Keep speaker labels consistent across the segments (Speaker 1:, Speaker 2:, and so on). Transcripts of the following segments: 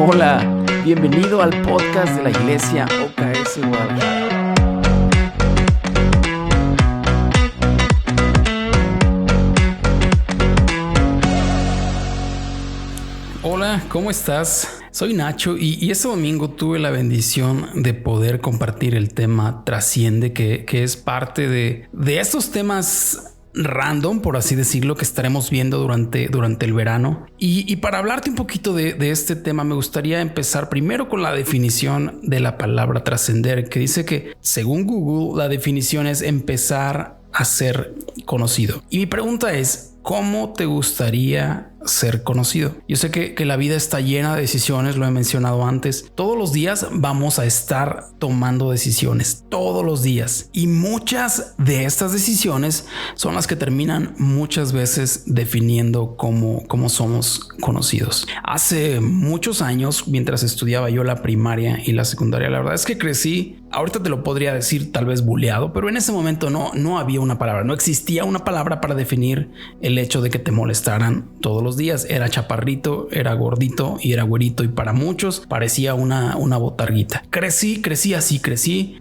Speaker 1: Hola, bienvenido al podcast de la Iglesia OKS Guadalajara.
Speaker 2: Hola, ¿cómo estás? Soy Nacho y este domingo tuve la bendición de poder compartir el tema Trasciende, que es parte de estos temas random, por así decirlo, que estaremos viendo durante el verano. Y para hablarte un poquito de este tema, me gustaría empezar primero con la definición de la palabra trascender, que dice que según Google la definición es empezar a ser conocido. Y mi pregunta es, ¿cómo te gustaría ser conocido? Yo sé que la vida está llena de decisiones, lo he mencionado antes. Todos los días vamos a estar tomando decisiones, todos los días. Y muchas de estas decisiones son las que terminan muchas veces definiendo cómo somos conocidos. Hace muchos años, mientras estudiaba yo la primaria y la secundaria, la verdad es que crecí, ahorita te lo podría decir tal vez buleado, pero en ese momento no había una palabra, no existía una palabra para definir el hecho de que te molestaran todos los días. Era chaparrito, era gordito y era güerito, y para muchos parecía una botarguita. Crecí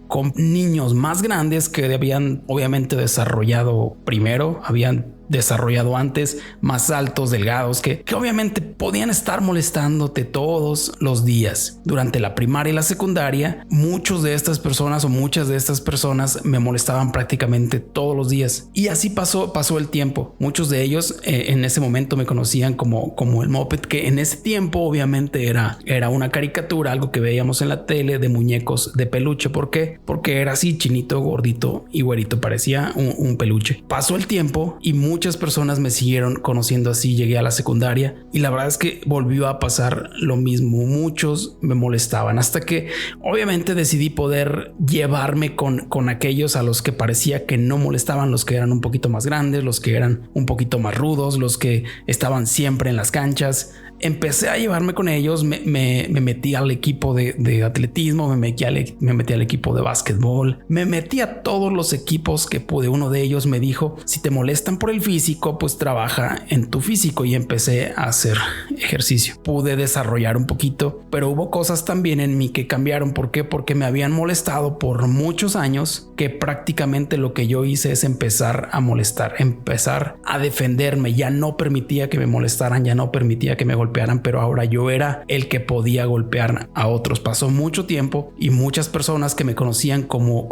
Speaker 2: con niños más grandes que habían obviamente desarrollado primero, habían desarrollado antes, más altos, delgados, que obviamente podían estar molestándote todos los días. Durante la primaria y la secundaria, muchas de estas personas me molestaban prácticamente todos los días. Y así pasó el tiempo. Muchos de ellos en ese momento me conocían como el Moped, que en ese tiempo obviamente era una caricatura, algo que veíamos en la tele de muñecos de peluche. ¿Por qué? Porque era así, chinito, gordito y güerito, parecía un peluche. Pasó el tiempo y muchas personas me siguieron conociendo así. Llegué a la secundaria y la verdad es que volvió a pasar lo mismo. Muchos me molestaban hasta que obviamente decidí poder llevarme con aquellos a los que parecía que no molestaban, los que eran un poquito más grandes, los que eran un poquito más rudos, los que estaban siempre en las canchas. Empecé a llevarme con ellos, me metí al equipo de atletismo, me metí al equipo de básquetbol, me metí a todos los equipos que pude. Uno de ellos me dijo, si te molestan por el físico, pues trabaja en tu físico, y empecé a hacer ejercicio. Pude desarrollar un poquito, pero hubo cosas también en mí que cambiaron. ¿Por qué? Porque me habían molestado por muchos años, que prácticamente lo que yo hice es empezar a molestar, empezar a defenderme. Ya no permitía que me molestaran, ya no permitía que me golpearan, pero ahora yo era el que podía golpear a otros. Pasó mucho tiempo y muchas personas que me conocían como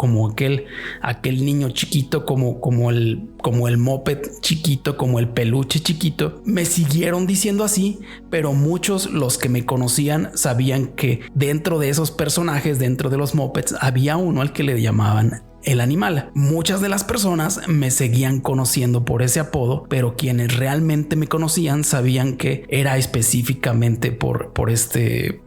Speaker 2: aquel niño chiquito, como el moped chiquito, como el peluche chiquito, me siguieron diciendo así, pero muchos, los que me conocían, sabían que dentro de esos personajes, dentro de los mopeds, había uno al que le llamaban el animal. Muchas de las personas me seguían conociendo por ese apodo, pero quienes realmente me conocían sabían que era específicamente por este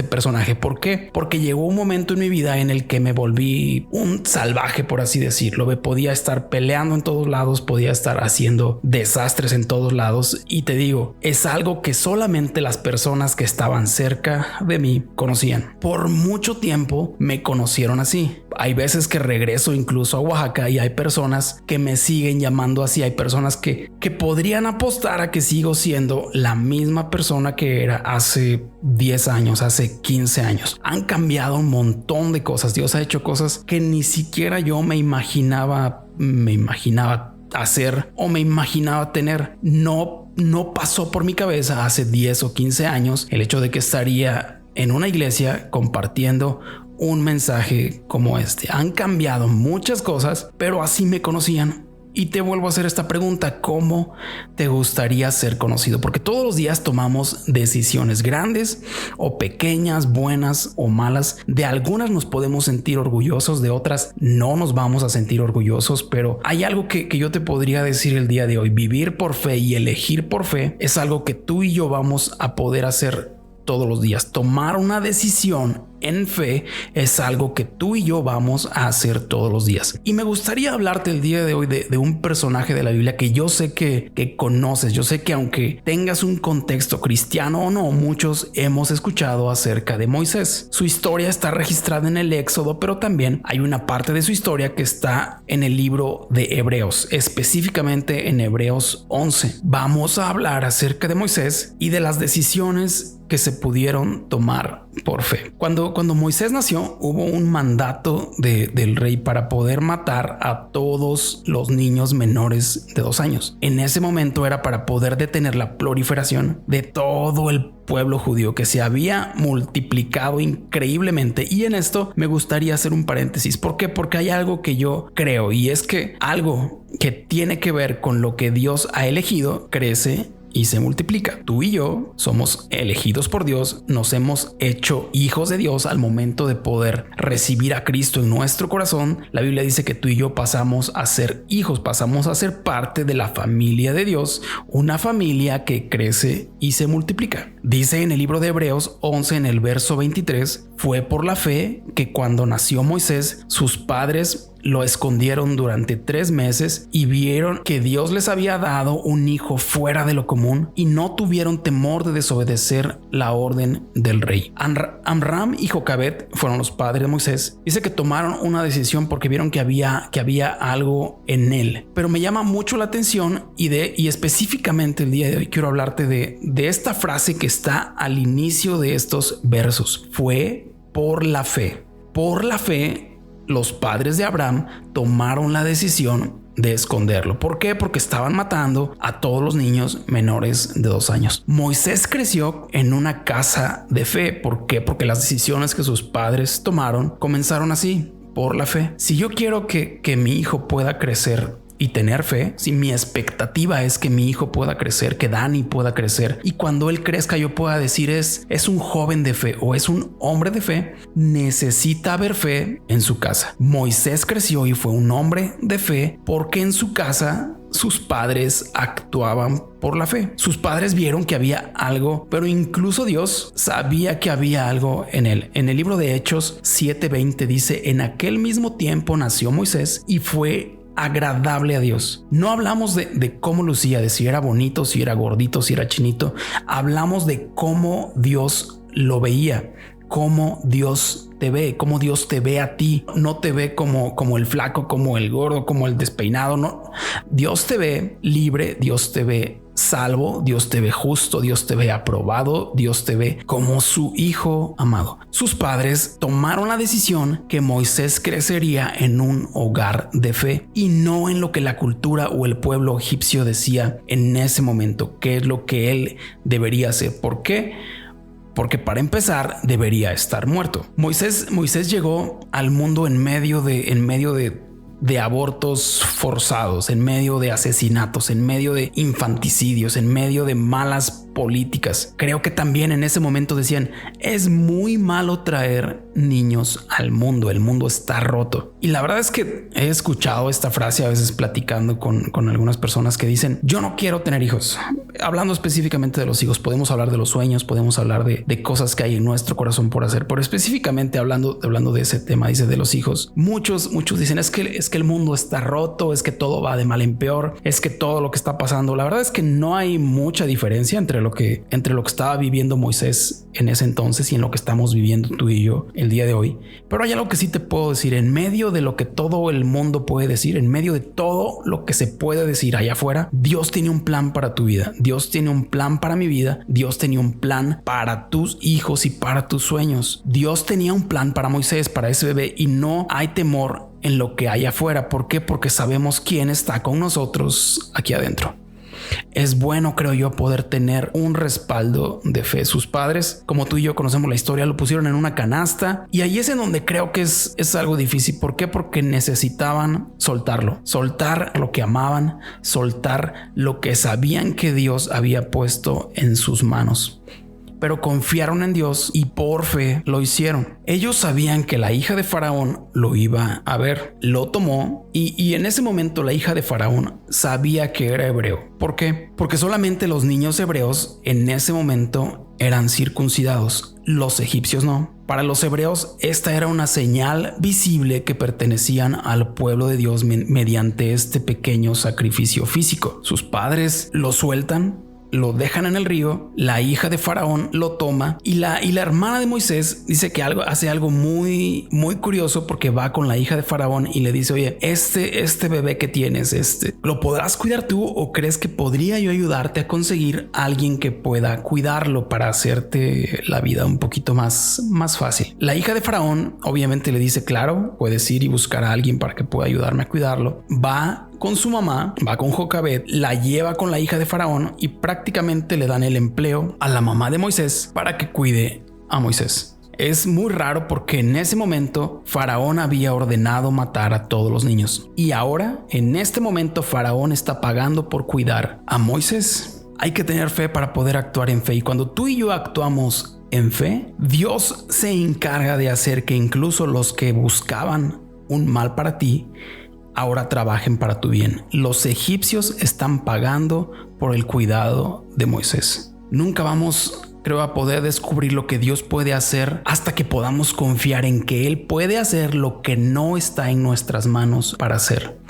Speaker 2: personaje. ¿Por qué? Porque llegó un momento en mi vida en el que me volví un salvaje, por así decirlo. Podía estar peleando en todos lados, podía estar haciendo desastres en todos lados, y te digo, es algo que solamente las personas que estaban cerca de mí conocían. Por mucho tiempo me conocieron así. Hay veces que regreso incluso a Oaxaca y hay personas que me siguen llamando así. Hay personas que podrían apostar a que sigo siendo la misma persona que era hace 10 años, hace 15 años. Han cambiado un montón de cosas. Dios ha hecho cosas que ni siquiera yo me imaginaba hacer o me imaginaba tener. No pasó por mi cabeza hace 10 o 15 años el hecho de que estaría en una iglesia compartiendo un mensaje como este. Han cambiado muchas cosas, pero así me conocían. Y te vuelvo a hacer esta pregunta: ¿cómo te gustaría ser conocido? Porque todos los días tomamos decisiones grandes o pequeñas, buenas o malas. De algunas nos podemos sentir orgullosos, de otras no nos vamos a sentir orgullosos, pero hay algo que yo te podría decir el día de hoy. Vivir por fe y elegir por fe es algo que tú y yo vamos a poder hacer todos los días. Tomar una decisión en fe es algo que tú y yo vamos a hacer todos los días. Y me gustaría hablarte el día de hoy de un personaje de la Biblia que yo sé que conoces. Yo sé que aunque tengas un contexto cristiano o no, muchos hemos escuchado acerca de Moisés. Su historia está registrada en el Éxodo, pero también hay una parte de su historia que está en el libro de Hebreos, específicamente en Hebreos 11. Vamos a hablar acerca de Moisés y de las decisiones que se pudieron tomar por fe. Cuando Moisés nació, hubo un mandato del rey para poder matar a todos los niños menores de 2 años. En ese momento era para poder detener la proliferación de todo el pueblo judío que se había multiplicado increíblemente. Y en esto me gustaría hacer un paréntesis. ¿Por qué? Porque hay algo que yo creo, y es que algo que tiene que ver con lo que Dios ha elegido crece y se multiplica. Tú y yo somos elegidos por Dios, nos hemos hecho hijos de Dios al momento de poder recibir a Cristo en nuestro corazón. La Biblia dice que tú y yo pasamos a ser hijos, pasamos a ser parte de la familia de Dios, una familia que crece y se multiplica. Dice en el libro de Hebreos 11, en el verso 23, fue por la fe que cuando nació Moisés, sus padres lo escondieron durante 3 meses y vieron que Dios les había dado un hijo fuera de lo común y no tuvieron temor de desobedecer la orden del rey. Amram y Jocabed fueron los padres de Moisés. Dice que tomaron una decisión porque vieron que había algo en él. Pero me llama mucho la atención y específicamente el día de hoy quiero hablarte de esta frase que está al inicio de estos versos. Fue por la fe. Por la fe, los padres de Abraham tomaron la decisión de esconderlo. ¿Por qué? Porque estaban matando a todos los niños menores de 2 años. Moisés creció en una casa de fe. ¿Por qué? Porque las decisiones que sus padres tomaron comenzaron así, por la fe. Si yo quiero que mi hijo pueda crecer y tener fe, si mi expectativa es que mi hijo pueda crecer, que Dani pueda crecer y cuando él crezca yo pueda decir es un joven de fe o es un hombre de fe, necesita haber fe en su casa. Moisés creció y fue un hombre de fe porque en su casa sus padres actuaban por la fe. Sus padres vieron que había algo, pero incluso Dios sabía que había algo en él. En el libro de Hechos 7:20 dice, en aquel mismo tiempo nació Moisés y fue agradable a Dios. No hablamos de cómo lucía, de si era bonito, si era gordito, si era chinito. Hablamos de cómo Dios lo veía, cómo Dios te ve, cómo Dios te ve a ti. No te ve como el flaco, como el gordo, como el despeinado. No, Dios te ve libre, Dios te ve salvo, Dios te ve justo, Dios te ve aprobado, Dios te ve como su hijo amado. Sus padres tomaron la decisión que Moisés crecería en un hogar de fe y no en lo que la cultura o el pueblo egipcio decía en ese momento, qué es lo que él debería hacer. ¿Por qué? Porque para empezar debería estar muerto. Moisés llegó al mundo en medio de abortos forzados, en medio de asesinatos, en medio de infanticidios, en medio de malas políticas. Creo que también en ese momento decían, es muy malo traer niños al mundo, el mundo está roto. Y la verdad es que he escuchado esta frase a veces platicando con algunas personas que dicen, yo no quiero tener hijos. Hablando específicamente de los hijos, podemos hablar de los sueños, podemos hablar de cosas que hay en nuestro corazón por hacer, pero específicamente hablando de ese tema, dice de los hijos, muchos dicen, es que el mundo está roto, es que todo va de mal en peor, es que todo lo que está pasando. La verdad es que no hay mucha diferencia entre lo que estaba viviendo Moisés en ese entonces y en lo que estamos viviendo tú y yo el día de hoy. Pero hay algo que sí te puedo decir, en medio de lo que todo el mundo puede decir, en medio de todo lo que se puede decir allá afuera, Dios tiene un plan para tu vida, Dios tiene un plan para mi vida, Dios tenía un plan para tus hijos y para tus sueños. Dios tenía un plan para Moisés, para ese bebé, y no hay temor en lo que hay afuera. ¿Por qué? Porque sabemos quién está con nosotros aquí adentro. Es bueno, creo yo, poder tener un respaldo de fe. Sus padres, como tú y yo conocemos la historia, lo pusieron en una canasta y ahí es en donde creo que es algo difícil. ¿Por qué? Porque necesitaban soltarlo, soltar lo que amaban, soltar lo que sabían que Dios había puesto en sus manos. pero confiaron en Dios y por fe lo hicieron. Ellos sabían que la hija de Faraón lo iba a ver, lo tomó y en ese momento la hija de Faraón sabía que era hebreo. ¿Por qué? Porque solamente los niños hebreos en ese momento eran circuncidados, los egipcios no. Para los hebreos esta era una señal visible que pertenecían al pueblo de Dios mediante este pequeño sacrificio físico. Sus padres lo sueltan, lo dejan en el río, la hija de Faraón lo toma y la hermana de Moisés dice que hace algo muy curioso, porque va con la hija de Faraón y le dice: oye, este bebé que tienes, ¿lo podrás cuidar tú o crees que podría yo ayudarte a conseguir a alguien que pueda cuidarlo para hacerte la vida un poquito más fácil? La hija de Faraón obviamente le dice: claro, puedes ir y buscar a alguien para que pueda ayudarme a cuidarlo. Va con su mamá, va con Jocabed, la lleva con la hija de Faraón y prácticamente le dan el empleo a la mamá de Moisés para que cuide a Moisés. Es muy raro porque en ese momento Faraón había ordenado matar a todos los niños y ahora en este momento Faraón está pagando por cuidar a Moisés. Hay que tener fe para poder actuar en fe, y cuando tú y yo actuamos en fe, Dios se encarga de hacer que incluso los que buscaban un mal para ti ahora trabajen para tu bien. Los egipcios están pagando por el cuidado de Moisés. Nunca vamos, creo, a poder descubrir lo que Dios puede hacer hasta que podamos confiar en que Él puede hacer lo que no está en nuestras manos para hacer.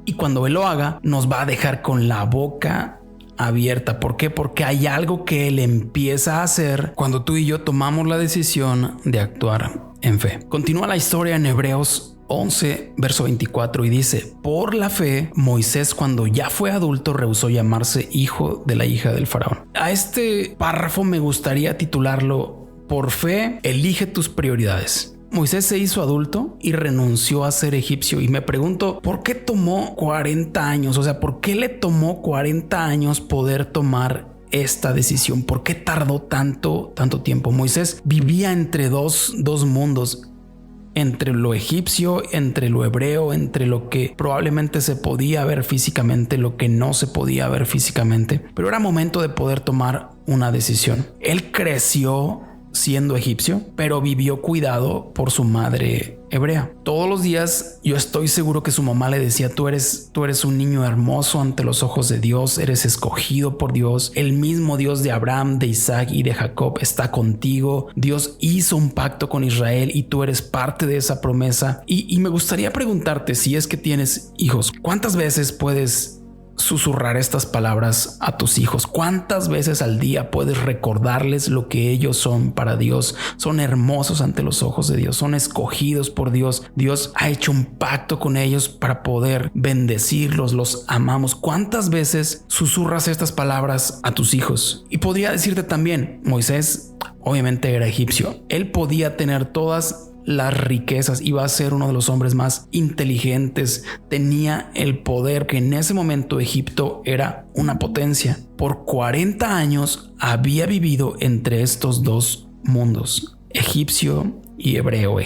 Speaker 2: Y cuando Él lo haga, nos va a dejar con la boca abierta. ¿Por qué? Porque hay algo que Él empieza a hacer cuando tú y yo tomamos la decisión de actuar en fe. Continúa la historia en Hebreos 11, verso 24, y dice: por la fe, Moisés, cuando ya fue adulto, rehusó llamarse hijo de la hija del faraón. A este párrafo me gustaría titularlo: por fe, elige tus prioridades. Moisés se hizo adulto y renunció a ser egipcio, y me pregunto, ¿por qué tomó 40 años? O sea, ¿por qué le tomó 40 años poder tomar esta decisión? ¿Por qué tardó tanto tiempo? Moisés vivía entre dos mundos, entre lo egipcio, entre lo hebreo, entre lo que probablemente se podía ver físicamente, lo que no se podía ver físicamente, pero era momento de poder tomar una decisión. Él creció siendo egipcio, pero vivió cuidado por su madre hebrea. Todos los días yo estoy seguro que su mamá le decía: tú eres un niño hermoso ante los ojos de Dios, eres escogido por Dios, el mismo Dios de Abraham, de Isaac y de Jacob está contigo. Dios hizo un pacto con Israel y tú eres parte de esa promesa. Y me gustaría preguntarte, si es que tienes hijos, ¿cuántas veces puedes susurrar estas palabras a tus hijos? ¿Cuántas veces al día puedes recordarles lo que ellos son para Dios? Son hermosos ante los ojos de Dios, son escogidos por Dios. Dios ha hecho un pacto con ellos para poder bendecirlos, los amamos. ¿Cuántas veces susurras estas palabras a tus hijos? Y podría decirte también, Moisés obviamente era egipcio. Él podía tener todas las riquezas, iba a ser uno de los hombres más inteligentes, tenía el poder, que en ese momento Egipto era una potencia. Por 40 años había vivido entre estos dos mundos, egipcio y hebreo,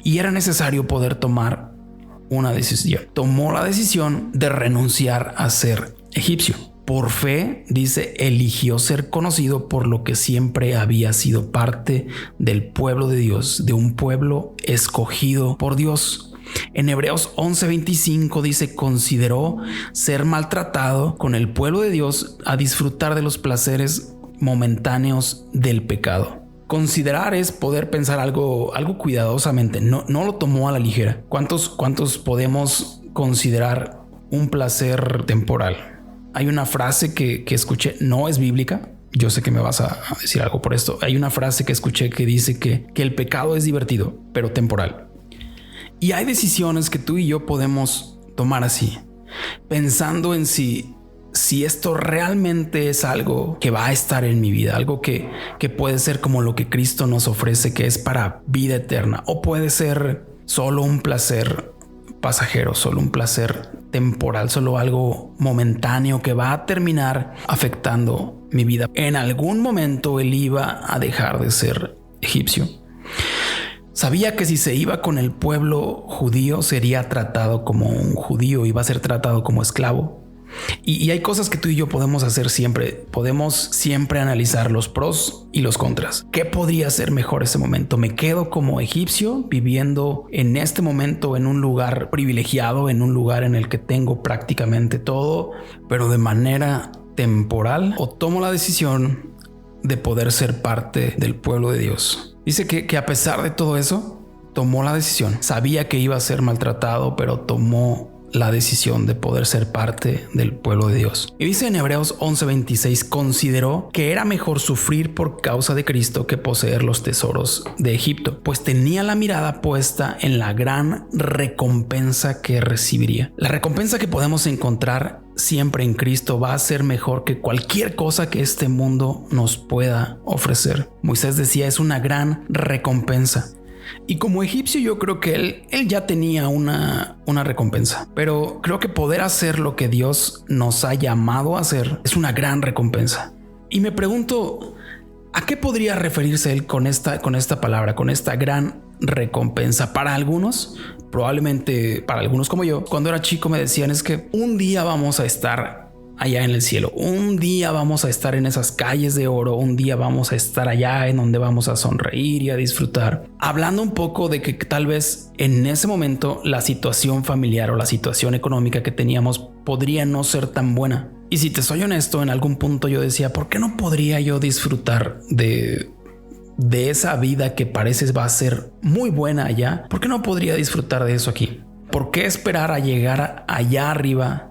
Speaker 2: y era necesario poder tomar una decisión. Tomó la decisión de renunciar a ser egipcio. Por fe, dice, eligió ser conocido por lo que siempre había sido parte del pueblo de Dios, de un pueblo escogido por Dios. En Hebreos 11:25 dice: consideró ser maltratado con el pueblo de Dios a disfrutar de los placeres momentáneos del pecado. Considerar es poder pensar algo cuidadosamente, no lo tomó a la ligera. ¿Cuántos podemos considerar un placer temporal? Hay una frase que escuché, no es bíblica. Yo sé que me vas a decir algo por esto. Hay una frase que escuché que dice que el pecado es divertido, pero temporal. Y hay decisiones que tú y yo podemos tomar así, pensando en si esto realmente es algo que va a estar en mi vida, algo que puede ser como lo que Cristo nos ofrece, que es para vida eterna, o puede ser solo un placer pasajero, solo un placer temporal, solo algo momentáneo que va a terminar afectando mi vida. En algún momento él iba a dejar de ser egipcio. Sabía que si se iba con el pueblo judío sería tratado como un judío, iba a ser tratado como esclavo. Y hay cosas que tú y yo podemos hacer siempre. Podemos siempre analizar los pros y los contras. ¿Qué podría ser mejor ese momento? ¿Me quedo como egipcio viviendo en este momento en un lugar privilegiado, en un lugar en el que tengo prácticamente todo, pero de manera temporal? ¿O tomo la decisión de poder ser parte del pueblo de Dios? Dice que a pesar de todo eso, tomó la decisión. Sabía que iba a ser maltratado, pero tomó la decisión de poder ser parte del pueblo de Dios. Y dice en Hebreos 11:26, consideró que era mejor sufrir por causa de Cristo que poseer los tesoros de Egipto, pues tenía la mirada puesta en la gran recompensa que recibiría. La recompensa que podemos encontrar siempre en Cristo va a ser mejor que cualquier cosa que este mundo nos pueda ofrecer. Moisés decía, es una gran recompensa. Y como egipcio yo creo que él ya tenía una recompensa, pero creo que poder hacer lo que Dios nos ha llamado a hacer es una gran recompensa. Y me pregunto, ¿a qué podría referirse él con esta palabra, con esta gran recompensa? Para algunos, probablemente para algunos como yo, cuando era chico me decían es que un día vamos a estar allá en el cielo, un día vamos a estar en esas calles de oro, un día vamos a estar allá en donde vamos a sonreír y a disfrutar. Hablando un poco de que tal vez en ese momento la situación familiar o la situación económica que teníamos podría no ser tan buena. Y si te soy honesto, en algún punto yo decía, ¿por qué no podría yo disfrutar de esa vida que parece va a ser muy buena allá? ¿Por qué no podría disfrutar de eso aquí? ¿Por qué esperar a llegar allá arriba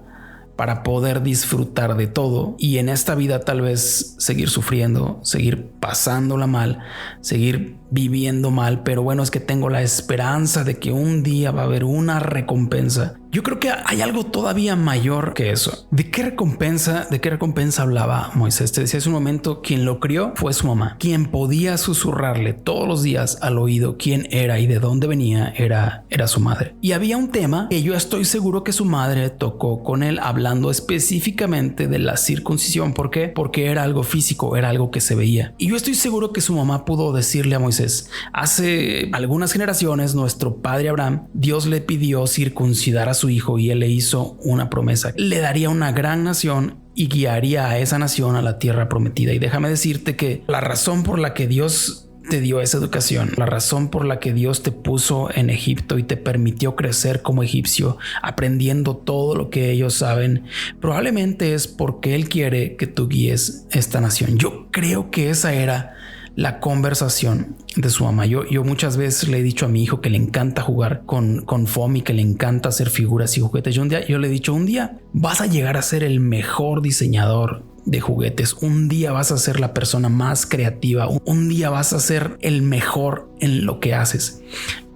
Speaker 2: para poder disfrutar de todo y en esta vida tal vez seguir sufriendo, seguir pasándola mal, seguir viviendo mal? Pero bueno, es que tengo la esperanza de que un día va a haber una recompensa. Yo creo que hay algo todavía mayor que eso. ¿De qué recompensa hablaba Moisés? Te decía hace un momento, quien lo crió fue su mamá. Quien podía susurrarle todos los días al oído quién era y de dónde venía era su madre. Y había un tema que yo estoy seguro que su madre tocó con él, hablando específicamente de la circuncisión. ¿Por qué? Porque era algo físico, era algo que se veía. Y yo estoy seguro que su mamá pudo decirle a Moisés, hace algunas generaciones nuestro padre Abraham, Dios le pidió circuncidar a su hijo y él le hizo una promesa. Le daría una gran nación y guiaría a esa nación a la tierra prometida. Y déjame decirte que la razón por la que Dios te dio esa educación, la razón por la que Dios te puso en Egipto y te permitió crecer como egipcio, aprendiendo todo lo que ellos saben, probablemente es porque Él quiere que tú guíes esta nación. Yo creo que esa era la conversación de su mamá. Yo muchas veces le he dicho a mi hijo que le encanta jugar con foam y que le encanta hacer figuras y juguetes. Yo le he dicho, un día vas a llegar a ser el mejor diseñador de juguetes. Un día vas a ser la persona más creativa. Un día vas a ser el mejor en lo que haces.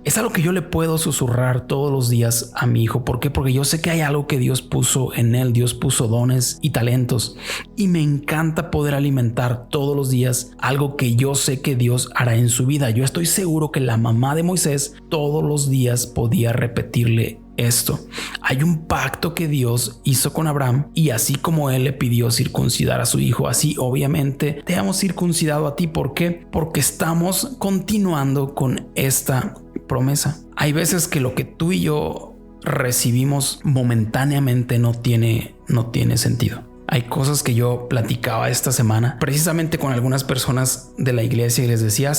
Speaker 2: Es algo que yo le puedo susurrar todos los días a mi hijo. ¿Por qué? Porque yo sé que hay algo que Dios puso en él. Dios puso dones y talentos y me encanta poder alimentar todos los días algo que yo sé que Dios hará en su vida. Yo estoy seguro que la mamá de Moisés todos los días podía repetirle esto. Hay un pacto que Dios hizo con Abraham y así como él le pidió circuncidar a su hijo, así obviamente te hemos circuncidado a ti. ¿Por qué? Porque estamos continuando con esta promesa. Hay veces que lo que tú y yo recibimos momentáneamente no tiene sentido. Hay cosas que yo platicaba esta semana precisamente con algunas personas de la iglesia y les decía,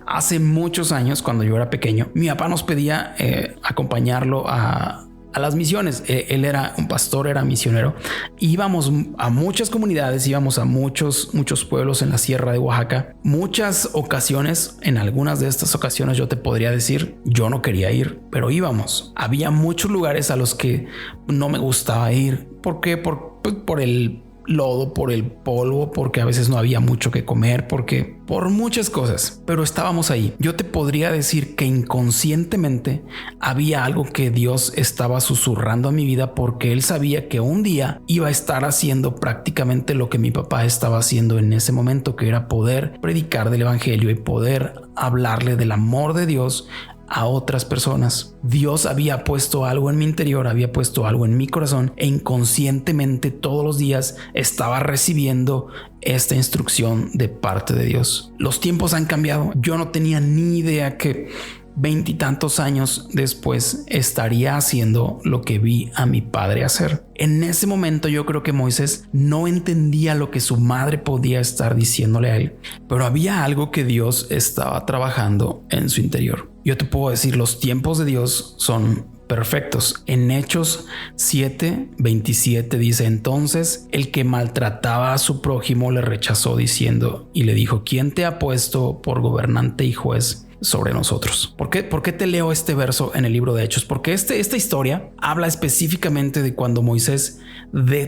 Speaker 2: hace muchos años, cuando yo era pequeño, mi papá nos pedía acompañarlo a las misiones. Él era un pastor, era misionero. Íbamos a muchas comunidades, íbamos a muchos pueblos en la sierra de Oaxaca. Muchas ocasiones, en algunas de estas ocasiones yo te podría decir, yo no quería ir, pero íbamos. Había muchos lugares a los que no me gustaba ir. ¿Por qué? Por el lodo, por el polvo, porque a veces no había mucho que comer, por muchas cosas, pero estábamos ahí. Yo te podría decir que inconscientemente había algo que Dios estaba susurrando a mi vida, porque Él sabía que un día iba a estar haciendo prácticamente lo que mi papá estaba haciendo en ese momento, que era poder predicar del evangelio y poder hablarle del amor de Dios a otras personas. Dios había puesto algo en mi interior, había puesto algo en mi corazón e inconscientemente todos los días estaba recibiendo esta instrucción de parte de Dios. Los tiempos han cambiado. Yo no tenía ni idea que veintitantos años después estaría haciendo lo que vi a mi padre hacer. En ese momento yo creo que Moisés no entendía lo que su madre podía estar diciéndole a él, pero había algo que Dios estaba trabajando en su interior. Yo te puedo decir, los tiempos de Dios son perfectos. En Hechos 7:27 dice: entonces el que maltrataba a su prójimo le rechazó diciendo y le dijo: ¿quién te ha puesto por gobernante y juez sobre nosotros? ¿Por qué te leo este verso en el libro de Hechos? Porque esta historia habla específicamente de cuando Moisés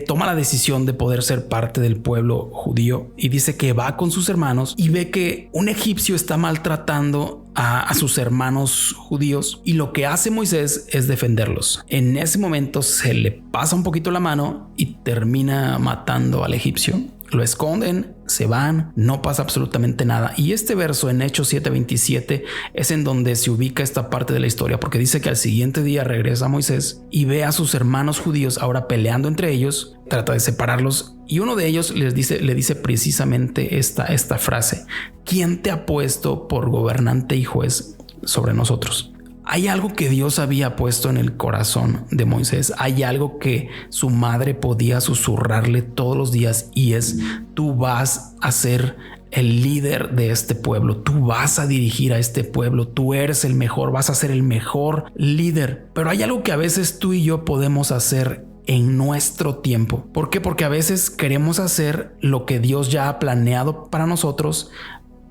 Speaker 2: toma la decisión de poder ser parte del pueblo judío, y dice que va con sus hermanos y ve que un egipcio está maltratando a sus hermanos judíos, y lo que hace Moisés es defenderlos. En ese momento se le pasa un poquito la mano y termina matando al egipcio. Lo esconden, se van, no pasa absolutamente nada. Y este verso en Hechos 7:27 es en donde se ubica esta parte de la historia, porque dice que al siguiente día regresa Moisés y ve a sus hermanos judíos ahora peleando entre ellos, trata de separarlos, y uno de ellos le dice precisamente esta frase: ¿quién te ha puesto por gobernante y juez sobre nosotros? Hay algo que Dios había puesto en el corazón de Moisés. Hay algo que su madre podía susurrarle todos los días, y es: tú vas a ser el líder de este pueblo. Tú vas a dirigir a este pueblo. Tú eres el mejor. Vas a ser el mejor líder. Pero hay algo que a veces tú y yo podemos hacer en nuestro tiempo. ¿Por qué? Porque a veces queremos hacer lo que Dios ya ha planeado para nosotros,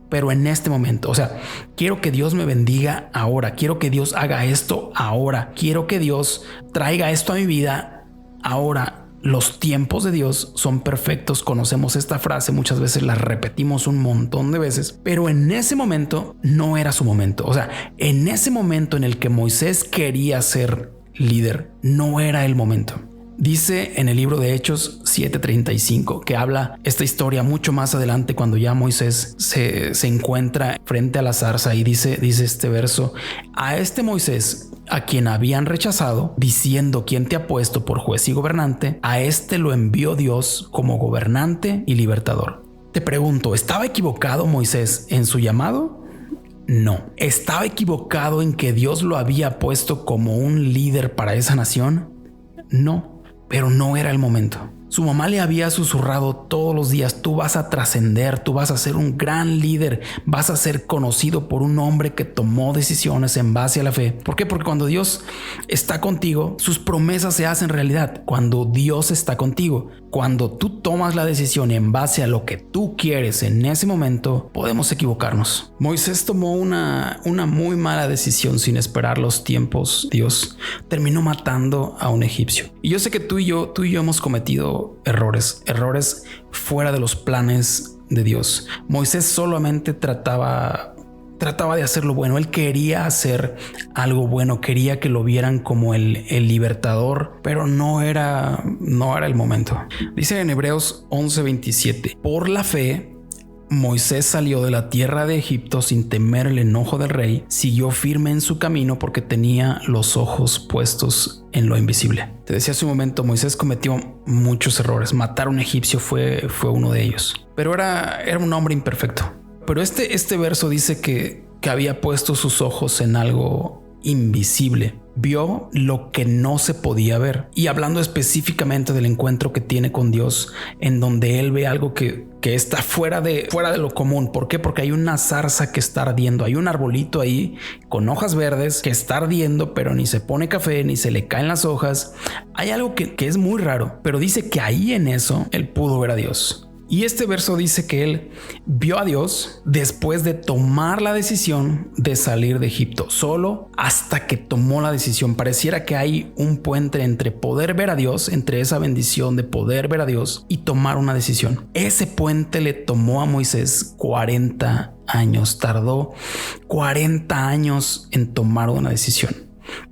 Speaker 2: pero en este momento. O sea, quiero que Dios me bendiga ahora, quiero que Dios haga esto ahora, quiero que Dios traiga esto a mi vida ahora. Los tiempos de Dios son perfectos. Conocemos esta frase, muchas veces la repetimos un montón de veces, pero en ese momento no era su momento. O sea, en ese momento en el que Moisés quería ser líder, no era el momento. Dice en el libro de Hechos 7:35 que habla esta historia mucho más adelante, cuando ya Moisés se encuentra frente a la zarza, y dice este verso: a este Moisés, a quien habían rechazado, diciendo: ¿quién te ha puesto por juez y gobernante? A este lo envió Dios como gobernante y libertador. Te pregunto, ¿estaba equivocado Moisés en su llamado? No. ¿Estaba equivocado en que Dios lo había puesto como un líder para esa nación? No. Pero no era el momento. Su mamá le había susurrado todos los días: tú vas a trascender, tú vas a ser un gran líder, vas a ser conocido por un hombre que tomó decisiones en base a la fe. ¿Por qué? Porque cuando Dios está contigo, sus promesas se hacen realidad. Cuando Dios está contigo, cuando tú tomas la decisión en base a lo que tú quieres en ese momento, podemos equivocarnos. Moisés tomó una muy mala decisión sin esperar los tiempos. Dios terminó matando a un egipcio. Y yo sé que tú y yo hemos cometido errores fuera de los planes de Dios. Moisés solamente trataba de hacer lo bueno. Él quería hacer algo bueno, quería que lo vieran como el libertador, pero no era el momento. Dice en Hebreos 11:27: por la fe Moisés salió de la tierra de Egipto sin temer el enojo del rey, siguió firme en su camino porque tenía los ojos puestos en lo invisible. Te decía hace un momento, Moisés cometió muchos errores. Matar a un egipcio fue uno de ellos, pero era un hombre imperfecto. Pero este verso dice que había puesto sus ojos en algo invisible. Vio lo que no se podía ver. Y hablando específicamente del encuentro que tiene con Dios, en donde él ve algo que está fuera de lo común. ¿Por qué? Porque hay una zarza que está ardiendo. Hay un arbolito ahí con hojas verdes que está ardiendo, pero ni se pone café, ni se le caen las hojas. Hay algo que es muy raro, pero dice que ahí en eso él pudo ver a Dios. Y este verso dice que él vio a Dios después de tomar la decisión de salir de Egipto, solo hasta que tomó la decisión. Pareciera que hay un puente entre poder ver a Dios, entre esa bendición de poder ver a Dios y tomar una decisión. Ese puente le tomó a Moisés 40 años, tardó 40 años en tomar una decisión.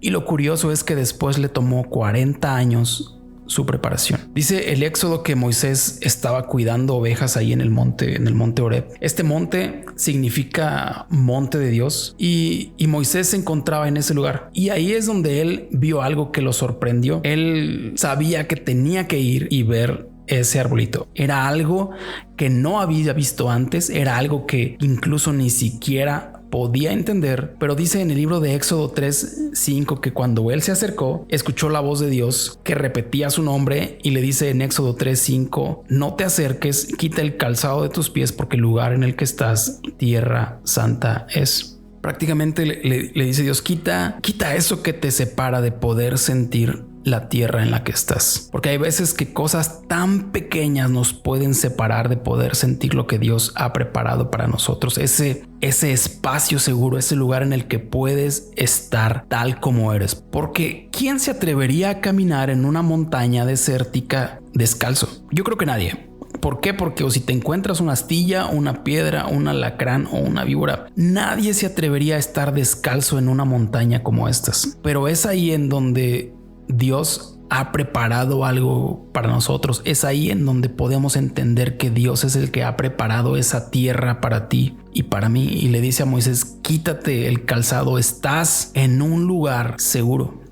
Speaker 2: Y lo curioso es que después le tomó 40 años su preparación. Dice el Éxodo que Moisés estaba cuidando ovejas ahí en el monte Horeb. Este monte significa monte de Dios, y Moisés se encontraba en ese lugar, y ahí es donde él vio algo que lo sorprendió. Él sabía que tenía que ir y ver ese arbolito. Era algo que no había visto antes, era algo que incluso ni siquiera podía entender, pero dice en el libro de Éxodo 3:5 que cuando él se acercó, escuchó la voz de Dios que repetía su nombre y le dice en Éxodo 3:5, no te acerques, quita el calzado de tus pies porque el lugar en el que estás, tierra santa es. Prácticamente le dice Dios, quita eso que te separa de poder sentir la tierra en la que estás. Porque hay veces que cosas tan pequeñas nos pueden separar de poder sentir lo que Dios ha preparado para nosotros. Ese espacio seguro, ese lugar en el que puedes estar tal como eres. Porque ¿quién se atrevería a caminar en una montaña desértica descalzo? Yo creo que nadie. ¿Por qué? Porque si te encuentras una astilla, una piedra, un alacrán o una víbora, nadie se atrevería a estar descalzo en una montaña como estas. Pero es ahí en donde Dios ha preparado algo para nosotros. Es ahí en donde podemos entender que Dios es el que ha preparado esa tierra para ti y para mí. Y le dice a Moisés, quítate el calzado, estás en un lugar seguro.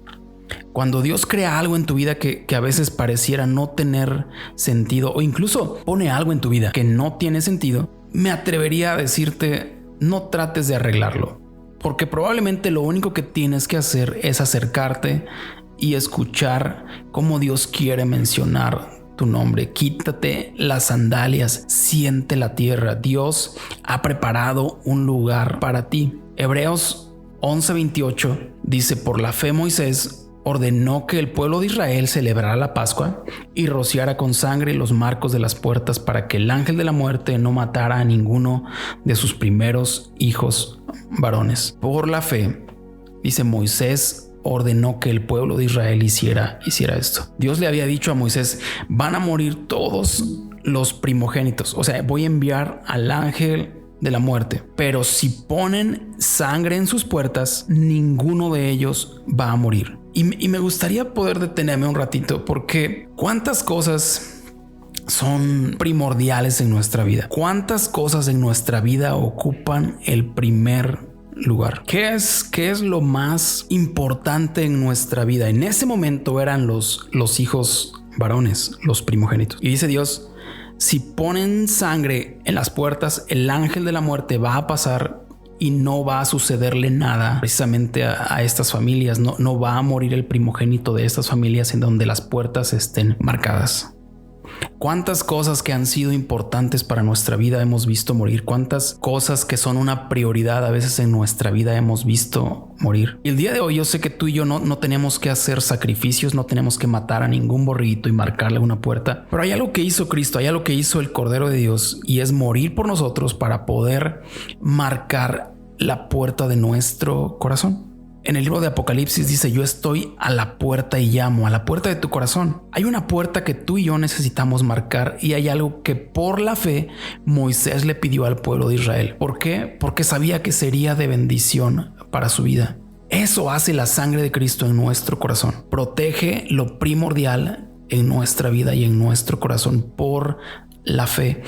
Speaker 2: Cuando Dios crea algo en tu vida que a veces pareciera no tener sentido, o incluso pone algo en tu vida que no tiene sentido, me atrevería a decirte, no trates de arreglarlo, porque probablemente lo único que tienes que hacer es acercarte y escuchar cómo Dios quiere mencionar tu nombre. Quítate las sandalias, siente la tierra. Dios ha preparado un lugar para ti. Hebreos 11:28 dice, por la fe Moisés ordenó que el pueblo de Israel celebrara la Pascua y rociara con sangre los marcos de las puertas para que el ángel de la muerte no matara a ninguno de sus primeros hijos varones. Por la fe, dice, Moisés ordenó que el pueblo de Israel hiciera esto. Dios le había dicho a Moisés, van a morir todos los primogénitos. O sea, voy a enviar al ángel de la muerte, pero si ponen sangre en sus puertas, ninguno de ellos va a morir. Y me gustaría poder detenerme un ratito, porque cuántas cosas son primordiales en nuestra vida. ¿Cuántas cosas en nuestra vida ocupan el primer lugar? ¿Qué es lo más importante en nuestra vida? En ese momento eran los hijos varones, los primogénitos. Y dice Dios, si ponen sangre en las puertas, el ángel de la muerte va a pasar y no va a sucederle nada precisamente a estas familias. No va a morir el primogénito de estas familias en donde las puertas estén marcadas. ¿Cuántas cosas que han sido importantes para nuestra vida hemos visto morir? ¿Cuántas cosas que son una prioridad a veces en nuestra vida hemos visto morir? Y el día de hoy yo sé que tú y yo no tenemos que hacer sacrificios, no tenemos que matar a ningún borriguito y marcarle una puerta. Pero hay algo que hizo Cristo, hay algo que hizo el Cordero de Dios, y es morir por nosotros para poder marcar la puerta de nuestro corazón. En el libro de Apocalipsis dice, yo estoy a la puerta y llamo, a la puerta de tu corazón. Hay una puerta que tú y yo necesitamos marcar, y hay algo que por la fe Moisés le pidió al pueblo de Israel. ¿Por qué? Porque sabía que sería de bendición para su vida. Eso hace la sangre de Cristo en nuestro corazón. Protege lo primordial en nuestra vida y en nuestro corazón por la fe.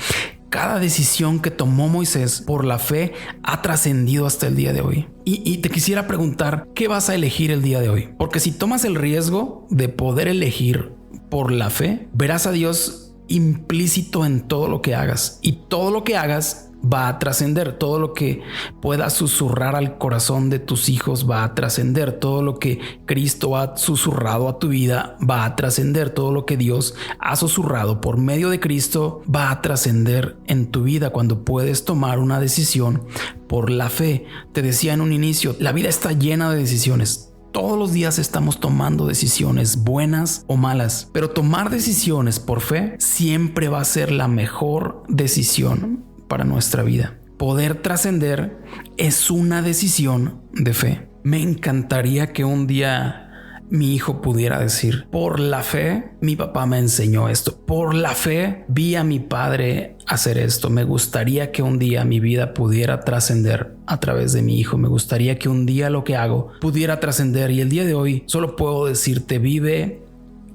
Speaker 2: Cada decisión que tomó Moisés por la fe ha trascendido hasta el día de hoy. Y te quisiera preguntar, ¿qué vas a elegir el día de hoy? Porque si tomas el riesgo de poder elegir por la fe, verás a Dios implícito en todo lo que hagas. Y todo lo que hagas va a trascender. Todo lo que puedas susurrar al corazón de tus hijos va a trascender. Todo lo que Cristo ha susurrado a tu vida va a trascender. Todo lo que Dios ha susurrado por medio de Cristo va a trascender en tu vida cuando puedes tomar una decisión por la fe. Te decía en un inicio, la vida está llena de decisiones. Todos los días estamos tomando decisiones buenas o malas, pero tomar decisiones por fe siempre va a ser la mejor decisión para nuestra vida. Poder trascender es una decisión de fe. Me encantaría que un día mi hijo pudiera decir, por la fe mi papá me enseñó esto, por la fe vi a mi padre hacer esto. Me gustaría que un día mi vida pudiera trascender a través de mi hijo. Me gustaría que un día lo que hago pudiera trascender, y el día de hoy solo puedo decirte, vive,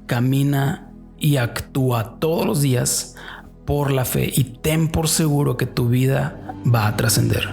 Speaker 2: camina y actúa todos los días por la fe, y ten por seguro que tu vida va a trascender.